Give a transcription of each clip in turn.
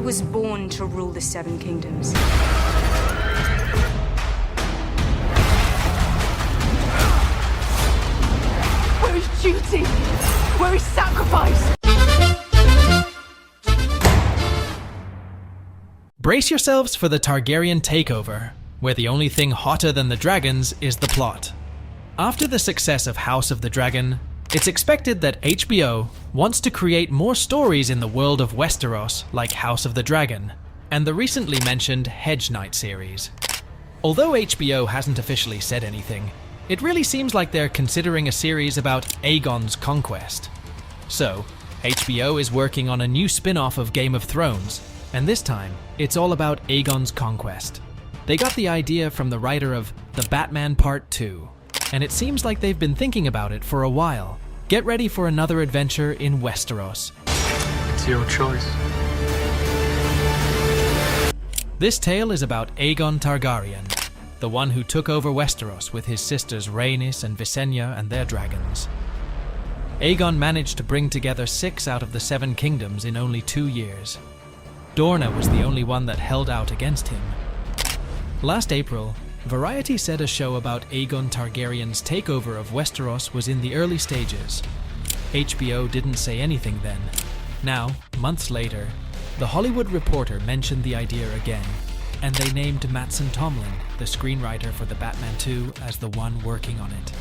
was born to rule the Seven Kingdoms. Where is duty? Where is sacrifice? Brace yourselves for the Targaryen takeover, where the only thing hotter than the dragons is the plot. After the success of House of the Dragon, it's expected that HBO wants to create more stories in the world of Westeros like House of the Dragon, and the recently mentioned Hedge Knight series. Although HBO hasn't officially said anything, it really seems like they're considering a series about Aegon's Conquest. So, HBO is working on a new spin-off of Game of Thrones, and this time, it's all about Aegon's Conquest. They got the idea from the writer of The Batman Part 2, and it seems like they've been thinking about it for a while. Get ready for another adventure in Westeros. It's your choice. This tale is about Aegon Targaryen, the one who took over Westeros with his sisters Rhaenys and Visenya and their dragons. Aegon managed to bring together 6 out of the 7 kingdoms in only 2 years. Dorne was the only one that held out against him. Last April, Variety said a show about Aegon Targaryen's takeover of Westeros was in the early stages. HBO didn't say anything then. Now, months later, The Hollywood Reporter mentioned the idea again, and they named Mattson Tomlin, the screenwriter for The Batman 2, as the one working on it.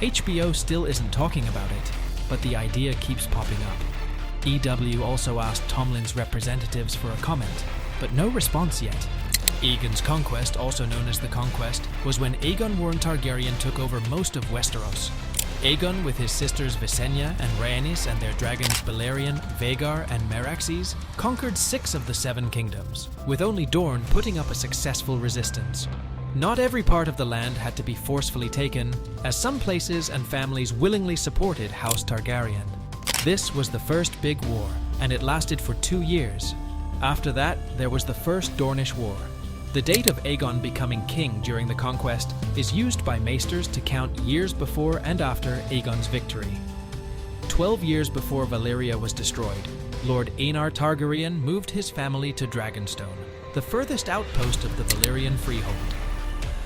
HBO still isn't talking about it, but the idea keeps popping up. EW also asked Tomlin's representatives for a comment, but no response yet. Aegon's Conquest, also known as the Conquest, was when Aegon Warren Targaryen took over most of Westeros. Aegon, with his sisters Visenya and Rhaenys and their dragons Balerion, Vhagar, and Meraxes, conquered 6 of the 7 kingdoms, with only Dorne putting up a successful resistance. Not every part of the land had to be forcefully taken, as some places and families willingly supported House Targaryen. This was the first big war, and it lasted for 2 years. After that, there was the First Dornish War. The date of Aegon becoming king during the conquest is used by maesters to count years before and after Aegon's victory. 12 years before Valyria was destroyed, Lord Aenar Targaryen moved his family to Dragonstone, the furthest outpost of the Valyrian freehold.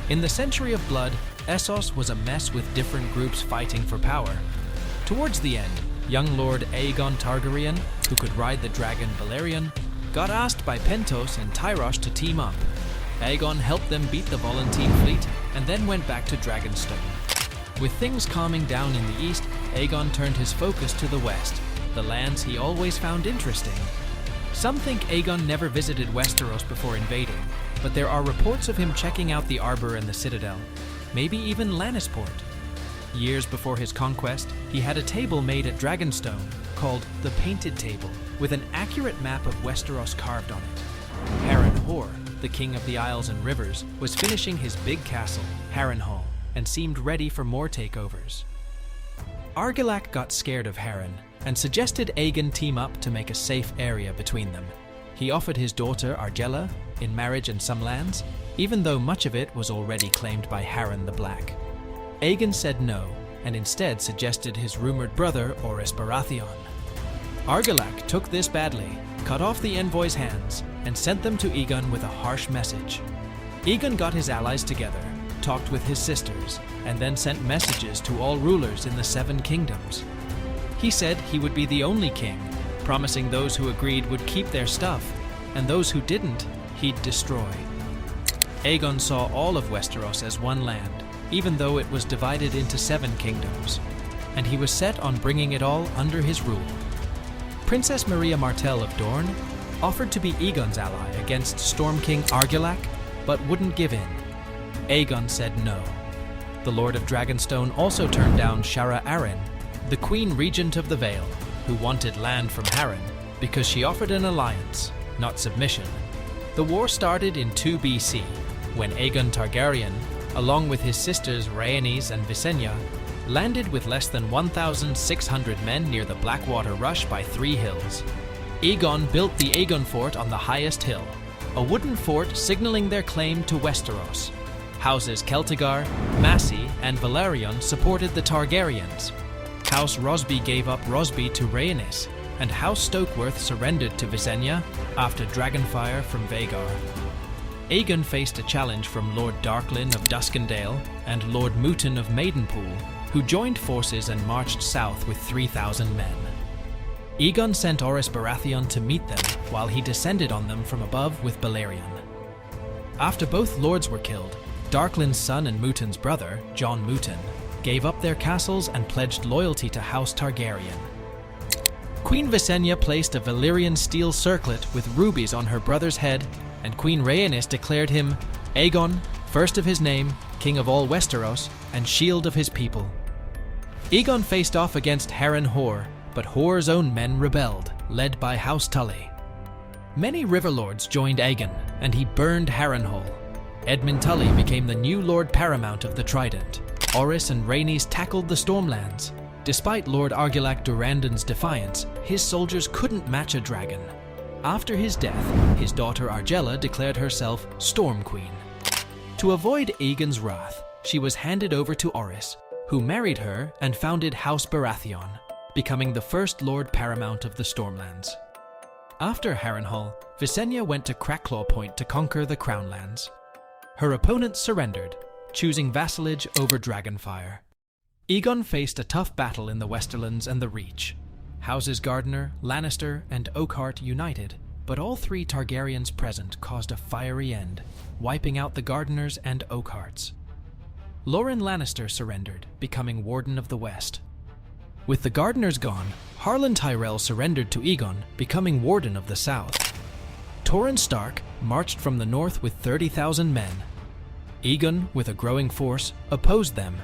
In the Century of Blood, Essos was a mess with different groups fighting for power. Towards the end, young Lord Aegon Targaryen, who could ride the dragon Balerion, got asked by Pentos and Tyrosh to team up. Aegon helped them beat the Volantene fleet and then went back to Dragonstone. With things calming down in the east, Aegon turned his focus to the west, the lands he always found interesting. Some think Aegon never visited Westeros before invading, but there are reports of him checking out the Arbor and the Citadel, maybe even Lannisport. Years before his conquest, he had a table made at Dragonstone called the Painted Table, with an accurate map of Westeros carved on it. Harren Hoare, the king of the Isles and Rivers, was finishing his big castle, Harrenhal, and seemed ready for more takeovers. Argilac got scared of Harren and suggested Aegon team up to make a safe area between them. He offered his daughter Argella in marriage and some lands, even though much of it was already claimed by Harren the Black. Aegon said no, and instead suggested his rumored brother Orys Baratheon. Argilac took this badly, cut off the envoy's hands, and sent them to Aegon with a harsh message. Aegon got his allies together, talked with his sisters, and then sent messages to all rulers in the 7 kingdoms. He said he would be the only king, promising those who agreed would keep their stuff, and those who didn't, he'd destroy. Aegon saw all of Westeros as one land, even though it was divided into 7 kingdoms, and he was set on bringing it all under his rule. Princess Maria Martell of Dorne offered to be Aegon's ally against Storm King Argilac, but wouldn't give in. Aegon said no. The Lord of Dragonstone also turned down Shara Arryn, the Queen Regent of the Vale, who wanted land from Harren because she offered an alliance, not submission. The war started in 2 BC, when Aegon Targaryen, along with his sisters Rhaenys and Visenya, landed with less than 1,600 men near the Blackwater Rush by 3 hills. Aegon built the Aegon Fort on the highest hill, a wooden fort signaling their claim to Westeros. Houses Celtigar, Massey, and Valerion supported the Targaryens. House Rosby gave up Rosby to Rhaenys, and House Stokeworth surrendered to Visenya after Dragonfire from Vhagar. Aegon faced a challenge from Lord Darklyn of Duskendale and Lord Mooten of Maidenpool, who joined forces and marched south with 3,000 men. Aegon sent Orys Baratheon to meet them while he descended on them from above with Balerion. After both lords were killed, Darklyn's son and Mooten's brother, Jon Mooten, gave up their castles and pledged loyalty to House Targaryen. Queen Visenya placed a Valyrian steel circlet with rubies on her brother's head, and Queen Rhaenys declared him Aegon, first of his name, king of all Westeros, and shield of his people. Aegon faced off against Harrenhal, but Hoar's own men rebelled, led by House Tully. Many riverlords joined Aegon, and he burned Harrenhal. Edmund Tully became the new Lord Paramount of the Trident. Orys and Rhaenys tackled the Stormlands. Despite Lord Argilac Durandon's defiance, his soldiers couldn't match a dragon. After his death, his daughter Argella declared herself Storm Queen. To avoid Aegon's wrath, she was handed over to Orys, who married her and founded House Baratheon, becoming the first Lord Paramount of the Stormlands. After Harrenhal, Visenya went to Cracklaw Point to conquer the Crownlands. Her opponents surrendered, choosing vassalage over Dragonfire. Aegon faced a tough battle in the Westerlands and the Reach. Houses Gardener, Lannister, and Oakheart united, but all three Targaryens present caused a fiery end, wiping out the Gardeners and Oakhearts. Loren Lannister surrendered, becoming Warden of the West. With the Gardeners gone, Harlan Tyrell surrendered to Aegon, becoming Warden of the South. Torrhen Stark marched from the north with 30,000 men. Aegon, with a growing force, opposed them.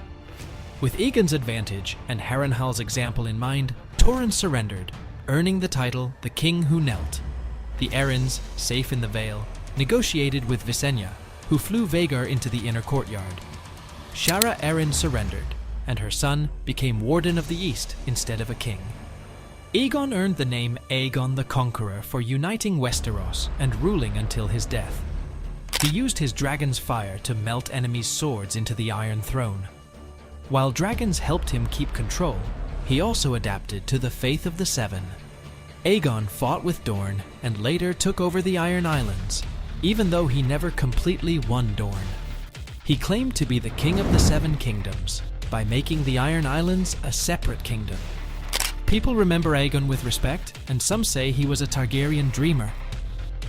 With Aegon's advantage and Harrenhal's example in mind, Torrhen surrendered, earning the title the King Who Knelt. The Arryns, safe in the Vale, negotiated with Visenya, who flew Vhagar into the inner courtyard. Shara Arryn surrendered, and her son became Warden of the East instead of a king. Aegon earned the name Aegon the Conqueror for uniting Westeros and ruling until his death. He used his dragon's fire to melt enemies' swords into the Iron Throne. While dragons helped him keep control, he also adapted to the faith of the Seven. Aegon fought with Dorne and later took over the Iron Islands, even though he never completely won Dorne. He claimed to be the king of the Seven Kingdoms by making the Iron Islands a separate kingdom. People remember Aegon with respect, and some say he was a Targaryen dreamer.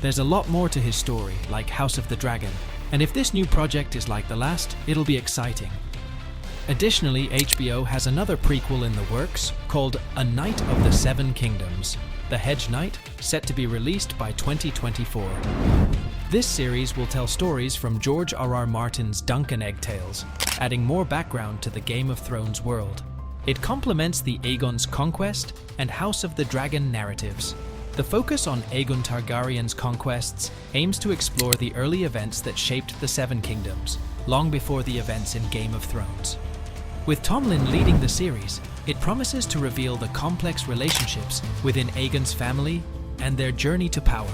There's a lot more to his story, like House of the Dragon, and if this new project is like the last, it'll be exciting. Additionally, HBO has another prequel in the works called A Knight of the Seven Kingdoms, The Hedge Knight, set to be released by 2024. This series will tell stories from George R.R. Martin's Dunk and Egg Tales, adding more background to the Game of Thrones world. It complements the Aegon's Conquest and House of the Dragon narratives. The focus on Aegon Targaryen's conquests aims to explore the early events that shaped the Seven Kingdoms, long before the events in Game of Thrones. With Tomlin leading the series, it promises to reveal the complex relationships within Aegon's family and their journey to power.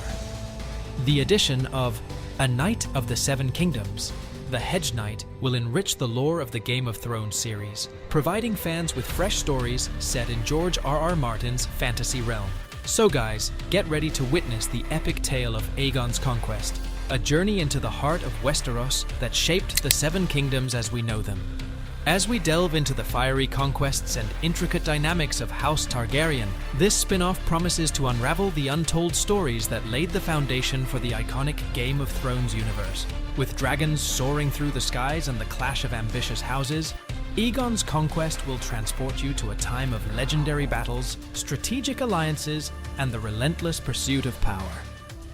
The addition of A Knight of the Seven Kingdoms, The Hedge Knight, will enrich the lore of the Game of Thrones series, providing fans with fresh stories set in George R.R. Martin's fantasy realm. So guys, get ready to witness the epic tale of Aegon's conquest, a journey into the heart of Westeros that shaped the Seven Kingdoms as we know them. As we delve into the fiery conquests and intricate dynamics of House Targaryen, this spin-off promises to unravel the untold stories that laid the foundation for the iconic Game of Thrones universe. With dragons soaring through the skies and the clash of ambitious houses, Aegon's conquest will transport you to a time of legendary battles, strategic alliances, and the relentless pursuit of power.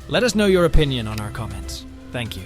Let us know your opinion on our comments. Thank you.